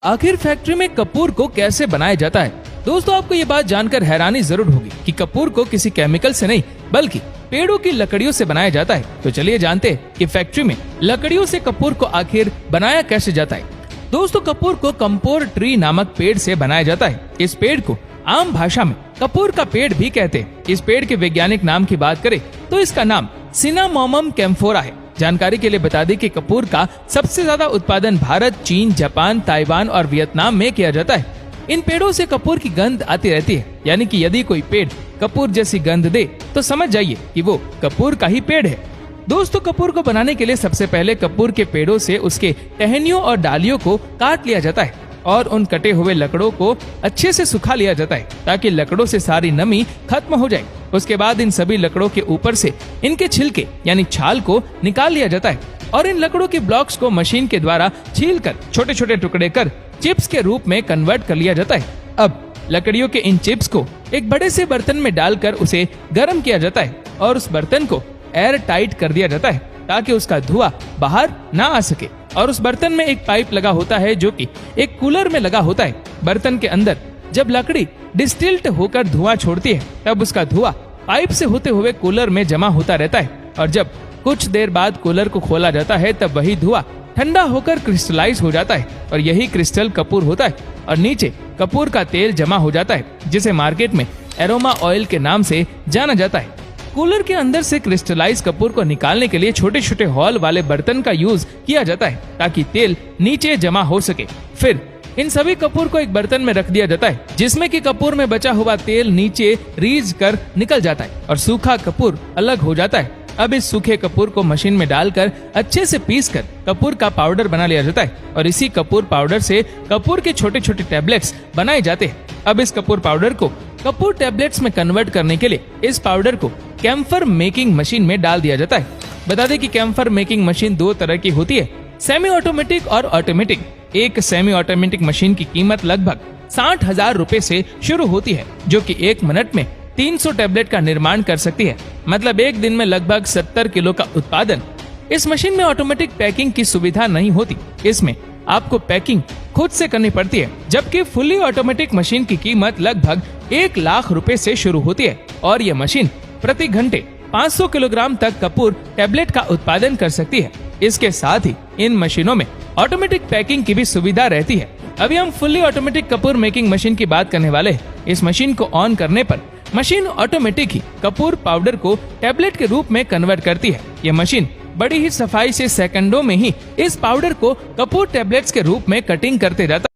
आखिर फैक्ट्री में कपूर को कैसे बनाया जाता है? दोस्तों, आपको ये बात जानकर हैरानी जरूर होगी कि कपूर को किसी केमिकल से नहीं बल्कि पेड़ों की लकड़ियों से बनाया जाता है। तो चलिए जानते हैं कि फैक्ट्री में लकड़ियों से कपूर को आखिर बनाया कैसे जाता है। दोस्तों, कपूर को कंपोर ट्री नामक पेड़ से बनाया जाता है। इस पेड़ को आम भाषा में कपूर का पेड़ भी कहते हैं। इस पेड़ के वैज्ञानिक नाम की बात करें तो इसका नाम सिनामोमम कैम्फोरा है। जानकारी के लिए बता दें कि कपूर का सबसे ज्यादा उत्पादन भारत, चीन, जापान, ताइवान और वियतनाम में किया जाता है। इन पेड़ों से कपूर की गंध आती रहती है, यानी कि यदि कोई पेड़ कपूर जैसी गंध दे तो समझ जाइए कि वो कपूर का ही पेड़ है। दोस्तों, कपूर को बनाने के लिए सबसे पहले कपूर के पेड़ों से उसके टहनियों और डालियों को काट लिया जाता है और उन कटे हुए लकड़ों को अच्छे से सुखा लिया जाता है ताकि लकड़ों से सारी नमी खत्म हो जाए। उसके बाद इन सभी लकड़ों के ऊपर से इनके छिलके यानी छाल को निकाल लिया जाता है और इन लकड़ों के ब्लॉक्स को मशीन के द्वारा छीलकर छोटे छोटे टुकड़े कर चिप्स के रूप में कन्वर्ट कर लिया जाता है। अब लकड़ियों के इन चिप्स को एक बड़े से बर्तन में डालकर उसे गर्म किया जाता है और उस बर्तन को एयर टाइट कर दिया जाता है ताकि उसका धुआं बाहर ना आ सके। और उस बर्तन में एक पाइप लगा होता है जो कि एक कूलर में लगा होता है। बर्तन के अंदर जब लकड़ी डिस्टिल्ट होकर धुआं छोड़ती है तब उसका धुआं पाइप से होते हुए कूलर में जमा होता रहता है और जब कुछ देर बाद कूलर को खोला जाता है तब वही धुआं ठंडा होकर क्रिस्टलाइज हो जाता है और यही क्रिस्टल कपूर होता है और नीचे कपूर का तेल जमा हो जाता है जिसे मार्केट में एरोमा ऑयल के नाम से जाना जाता है। कूलर के अंदर से क्रिस्टलाइज कपूर को निकालने के लिए छोटे छोटे हॉल वाले बर्तन का यूज किया जाता है ताकि तेल नीचे जमा हो सके। फिर इन सभी कपूर को एक बर्तन में रख दिया जाता है जिसमें कि कपूर में बचा हुआ तेल नीचे रीज कर निकल जाता है और सूखा कपूर अलग हो जाता है। अब इस सूखे कपूर को मशीन में डालकर अच्छे से पीसकर कपूर का पाउडर बना लिया जाता है और इसी कपूर पाउडर से कपूर के छोटे छोटे टैबलेट्स बनाए जाते हैं। अब इस कपूर पाउडर को कपूर टैबलेट्स में कन्वर्ट करने के लिए इस पाउडर को कैम्फर मेकिंग मशीन में डाल दिया जाता है। बता दें कि कैम्फर मेकिंग मशीन दो तरह की होती है, सेमी ऑटोमेटिक और ऑटोमेटिक। एक सेमी ऑटोमेटिक मशीन की कीमत लगभग 60,000 रुपए से शुरू होती है जो कि 1 मिनट में 300 टैबलेट का निर्माण कर सकती है, मतलब एक दिन में लगभग 70 किलो का उत्पादन। इस मशीन में ऑटोमेटिक पैकिंग की सुविधा नहीं होती, इसमें आपको पैकिंग खुद से करनी पड़ती है, जबकि फुली ऑटोमेटिक मशीन की कीमत लगभग 1 लाख रुपए से शुरू होती है और यह मशीन प्रति घंटे 500 किलोग्राम तक कपूर टैबलेट का उत्पादन कर सकती है। इसके साथ ही इन मशीनों में ऑटोमेटिक पैकिंग की भी सुविधा रहती है। अभी हम fully automatic Kapoor making machine की बात करने वाले हैं। इस मशीन को ऑन करने पर मशीन ऑटोमेटिक ही कपूर पाउडर को टैबलेट के रूप में कन्वर्ट करती है। यह मशीन बड़ी ही सफाई से सेकंडों में ही इस पाउडर को कपूर टैबलेट्स के रूप में कटिंग करते जाता है।